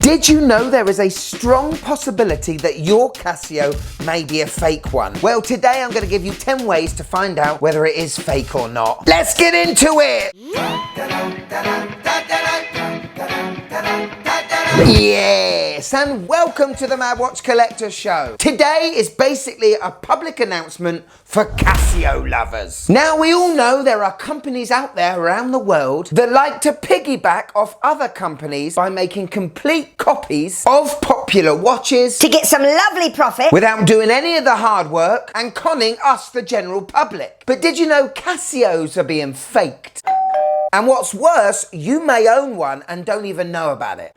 Did you know there is a strong possibility that your Casio may be a fake one? Well, today I'm going to give you 10 ways to find out whether it is fake or not. Let's get into it! Yes, and welcome to the Mad Watch Collector Show. Today is basically a public announcement for Casio lovers. Now, we all know there are companies out there around the world that like to piggyback off other companies by making complete copies of popular watches to get some lovely profit without doing any of the hard work and conning us, the general public. But did you know Casios are being faked? And what's worse, you may own one and don't even know about it.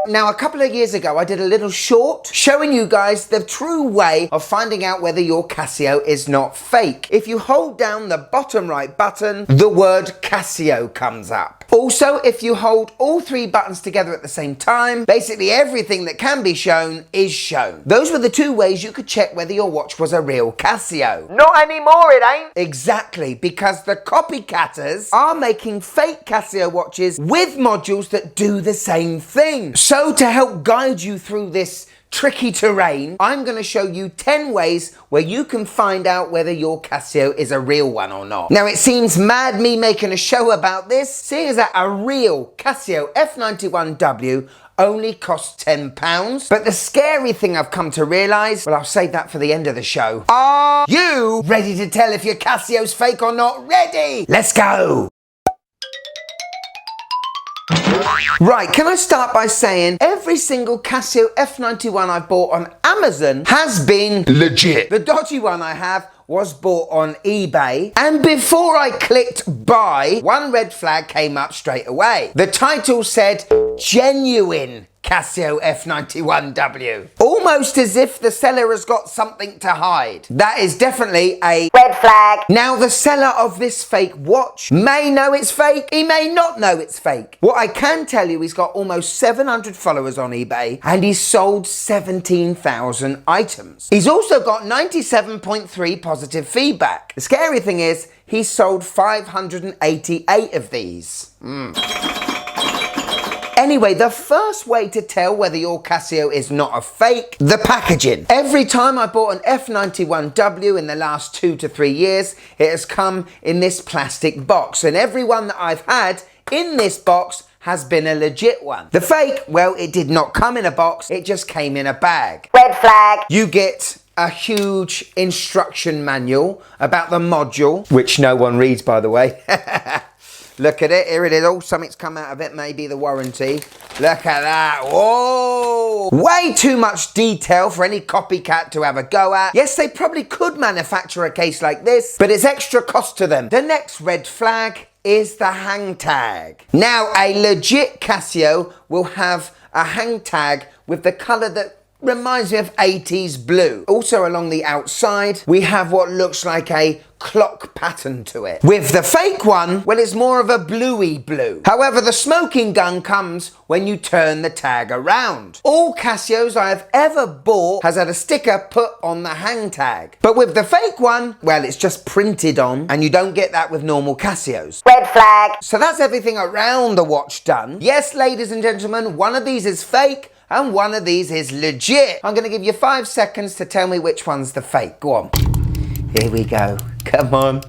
Now, a couple of years ago, I did a little short showing you guys the true way of finding out whether your Casio is not fake. If you hold down the bottom right button, the word Casio comes up. Also, if you hold all three buttons together at the same time, basically everything that can be shown is shown. Those were the two ways you could check whether your watch was a real Casio. Not anymore, it ain't. Exactly, because the copycatters are making fake Casio watches with modules that do the same thing. So to help guide you through this tricky terrain, I'm going to show you 10 ways where you can find out whether your Casio is a real one or not. Now, it seems mad me making a show about this, seeing as that a real Casio F91W only costs £10. But the scary thing I've come to realise, well, I'll save that for the end of the show. Are you ready to tell if your Casio's fake or not? Ready? Let's go! Right, can I start by saying every single Casio F91 I've bought on Amazon has been legit. The dodgy one I have was bought on eBay, and before I clicked buy, one red flag came up straight away. The title said genuine Casio F91W. Almost as if the seller has got something to hide. That is definitely a red flag. Now, the seller of this fake watch may know it's fake, he may not know it's fake. What I can tell you, he's got almost 700 followers on eBay and he's sold 17,000 items. He's also got 97.3 positive feedback. The scary thing is, he's sold 588 of these. Anyway, the first way to tell whether your Casio is not a fake, the packaging. Every time I bought an F91W in the last 2 to 3 years, it has come in this plastic box. And every one that I've had in this box has been a legit one. The fake, well, it did not come in a box, it just came in a bag. Red flag. You get a huge instruction manual about the module, which no one reads, by the way. Look at it, here it is, oh, something's come out of it, maybe the warranty. Look at that, whoa! Way too much detail for any copycat to have a go at. Yes, they probably could manufacture a case like this, but it's extra cost to them. The next red flag is the hang tag. Now, a legit Casio will have a hang tag with the colour that reminds me of 80s blue. Also along the outside, we have what looks like a clock pattern to it. With the fake one, well, it's more of a bluey blue. However, the smoking gun comes when you turn the tag around. All Casios I have ever bought has had a sticker put on the hang tag. But with the fake one, well, it's just printed on, and you don't get that with normal Casios. Red flag. So that's everything around the watch done. Yes, ladies and gentlemen, one of these is fake, and one of these is legit. I'm going to give you 5 seconds to tell me which one's the fake. Go on. Here we go. Come on.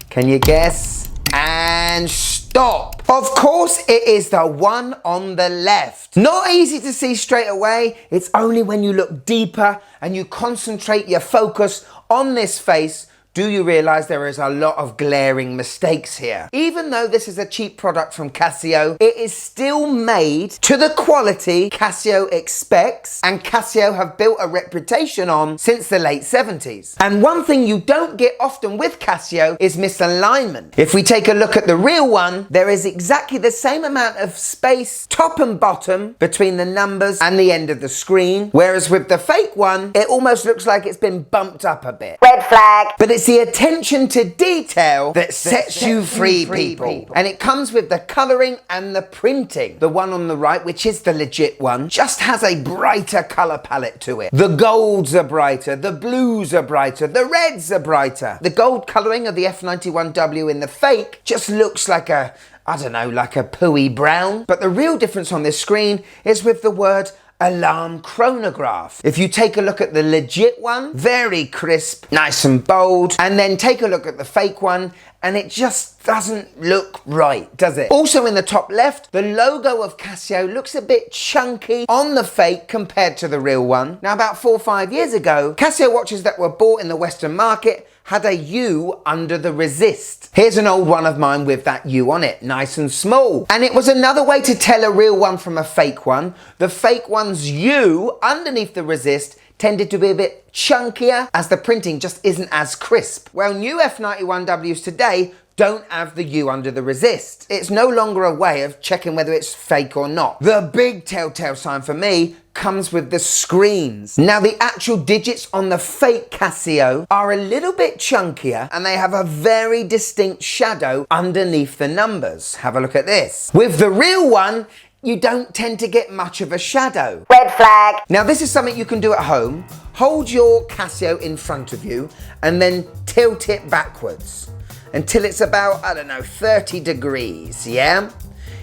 Can you guess? And stop. Of course, it is the one on the left. Not easy to see straight away. It's only when you look deeper and you concentrate your focus on this face do you realise there is a lot of glaring mistakes here. Even though this is a cheap product from Casio, it is still made to the quality Casio expects and Casio have built a reputation on since the late 70s. And one thing you don't get often with Casio is misalignment. If we take a look at the real one, there is exactly the same amount of space, top and bottom, between the numbers and the end of the screen. Whereas with the fake one, it almost looks like it's been bumped up a bit. Red flag. But it's it's the attention to detail that sets you free, people. And it comes with the colouring and the printing. The one on the right, which is the legit one, just has a brighter colour palette to it. The golds are brighter, the blues are brighter, the reds are brighter. The gold colouring of the F91W in the fake just looks like a, I don't know, like a pooey brown. But the real difference on this screen is with the word alarm chronograph. If you take a look at the legit one, very crisp, nice and bold, and then take a look at the fake one, and it just doesn't look right, does it? Also in the top left, the logo of Casio looks a bit chunky on the fake compared to the real one. Now, about 4 or 5 years ago, Casio watches that were bought in the Western market had a U under the resist. Here's an old one of mine with that U on it, nice and small. And it was another way to tell a real one from a fake one. The fake one's U underneath the resist tended to be a bit chunkier, as the printing just isn't as crisp. Well, new F91Ws today don't have the U under the resist. It's no longer a way of checking whether it's fake or not. The big telltale sign for me comes with the screens. Now, the actual digits on the fake Casio are a little bit chunkier, and they have a very distinct shadow underneath the numbers. Have a look at this. With the real one, you don't tend to get much of a shadow. Red flag. Now, this is something you can do at home. Hold your Casio in front of you and then tilt it backwards until it's about, I don't know, 30 degrees, yeah?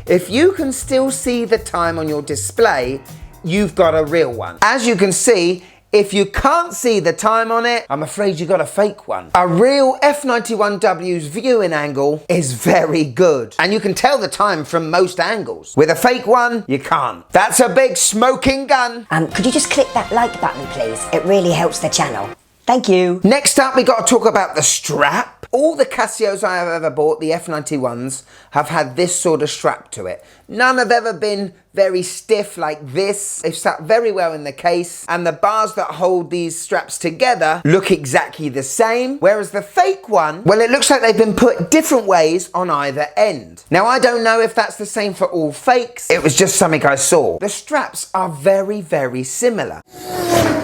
If you can still see the time on your display, you've got a real one. As you can see, if you can't see the time on it, I'm afraid you got a fake one. A real F91W's viewing angle is very good, and you can tell the time from most angles. With a fake one, you can't. That's a big smoking gun. Could you just click that like button, please? It really helps the channel. Thank you. Next up, we got to talk about the strap. All the Casios I have ever bought, the F91s, have had this sort of strap to it. None have ever been very stiff like this. They've sat very well in the case, and the bars that hold these straps together look exactly the same. Whereas the fake one, well, it looks like they've been put different ways on either end. Now, I don't know if that's the same for all fakes. It was just something I saw. The straps are very, very similar.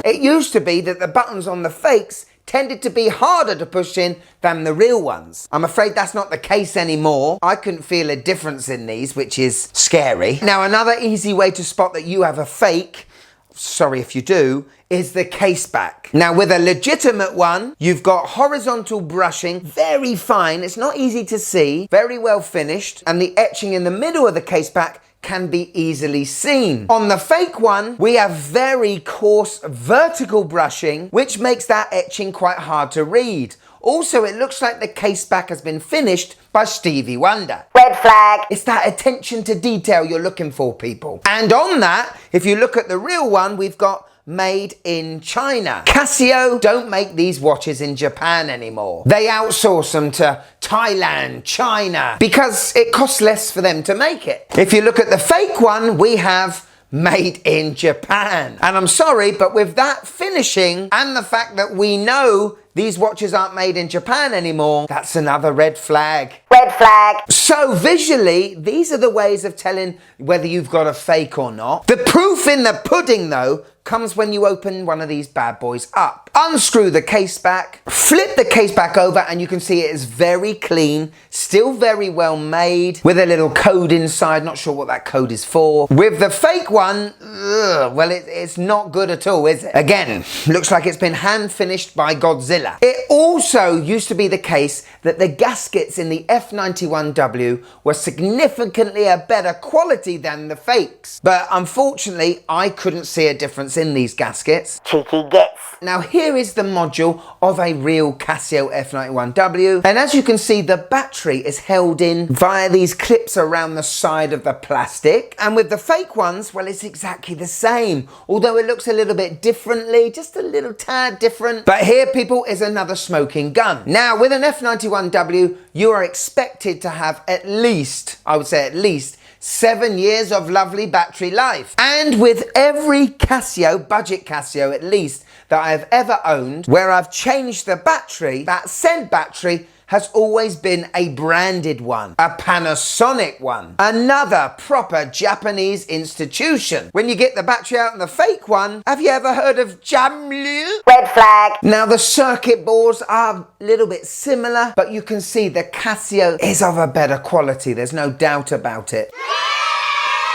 It used to be that the buttons on the fakes tended to be harder to push in than the real ones. I'm afraid that's not the case anymore. I couldn't feel a difference in these, which is scary. Now, another easy way to spot that you have a fake, sorry if you do, is the case back. Now, with a legitimate one, you've got horizontal brushing, very fine. It's not easy to see, very well finished, and the etching in the middle of the case back can be easily seen. On the fake one, we have very coarse vertical brushing, which makes that etching quite hard to read. Also, it looks like the case back has been finished by Stevie Wonder. Red flag. It's that attention to detail you're looking for, people. And on that, if you look at the real one, we've got made in China. Casio don't make these watches in Japan anymore. They outsource them to Thailand, China, because it costs less for them to make it. If you look at the fake one, we have made in Japan. And I'm sorry, but with that finishing and the fact that we know these watches aren't made in Japan anymore, that's another red flag. Red flag. So visually, these are the ways of telling whether you've got a fake or not. The proof in the pudding, though, comes when you open one of these bad boys up. Unscrew the case back, flip the case back over, and you can see it is very clean, still very well made, with a little code inside. Not sure what that code is for. With the fake one, well, it's not good at all, is it? Again, looks like it's been hand finished by Godzilla. It also used to be the case that the gaskets in the F91W were significantly a better quality than the fakes. But unfortunately, I couldn't see a difference in these gaskets. Cheeky gets. Now, here is the module of a real Casio F91W, and as you can see, the battery is held in via these clips around the side of the plastic, and with the fake ones, well, it's exactly the same, although it looks a little bit differently, just a little tad different. But here, people, is another smoking gun. Now, with an F91W, you are expected to have at least, I would say at least, 7 years of lovely battery life. And with every Casio, budget Casio at least, that I have ever owned, where I've changed the battery, that said battery has always been a branded one, a Panasonic one, another proper Japanese institution. When you get the battery out and the fake one, have you ever heard of Jamlu? Red flag. Now the circuit boards are a little bit similar, but you can see the Casio is of a better quality. There's no doubt about it.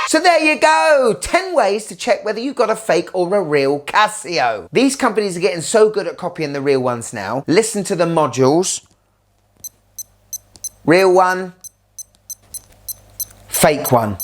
So there you go, 10 ways to check whether you've got a fake or a real Casio. These companies are getting so good at copying the real ones now. Listen to the modules. Real one, fake one.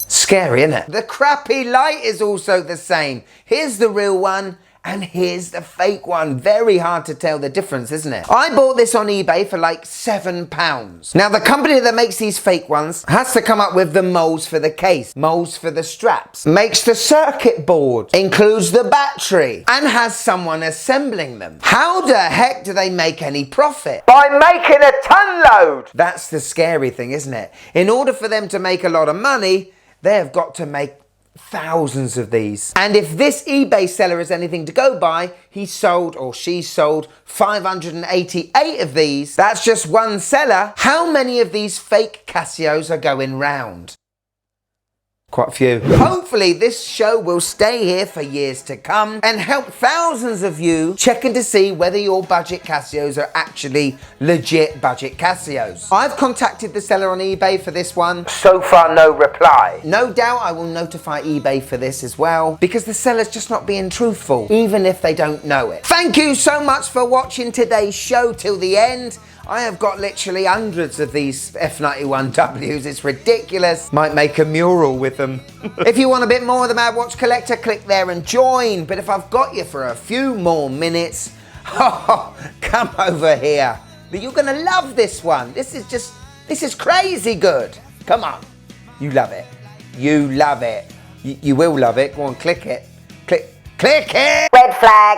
Scary, isn't it? The crappy light is also the same. Here's the real one, and here's the fake one. Very hard to tell the difference, isn't it? I bought this on eBay for like £7. Now the company that makes these fake ones has to come up with the molds for the case, molds for the straps, makes the circuit board, includes the battery, and has someone assembling them. How the heck do they make any profit? By making a ton load! That's the scary thing, isn't it? In order for them to make a lot of money, they have got to make thousands of these. And if this eBay seller is anything to go by, he sold or she sold 588 of these. That's just one seller. How many of these fake Casios are going round? Quite a few. Hopefully this show will stay here for years to come and help thousands of you checking to see whether your budget Casios are actually legit budget Casios. I've contacted the seller on eBay for this one. So far no reply. No doubt I will notify eBay for this as well because the seller's just not being truthful, even if they don't know it. Thank you so much for watching today's show till the end. I have got literally hundreds of these F91Ws. It's ridiculous. Might make a mural with them. If you want a bit more of the Mad Watch Collector, click there and join. But if I've got you for a few more minutes, come over here. You're gonna love this one. This is crazy good. Come on. You love it. You love it. You will love it. Go on, click it. Click it. Red flag.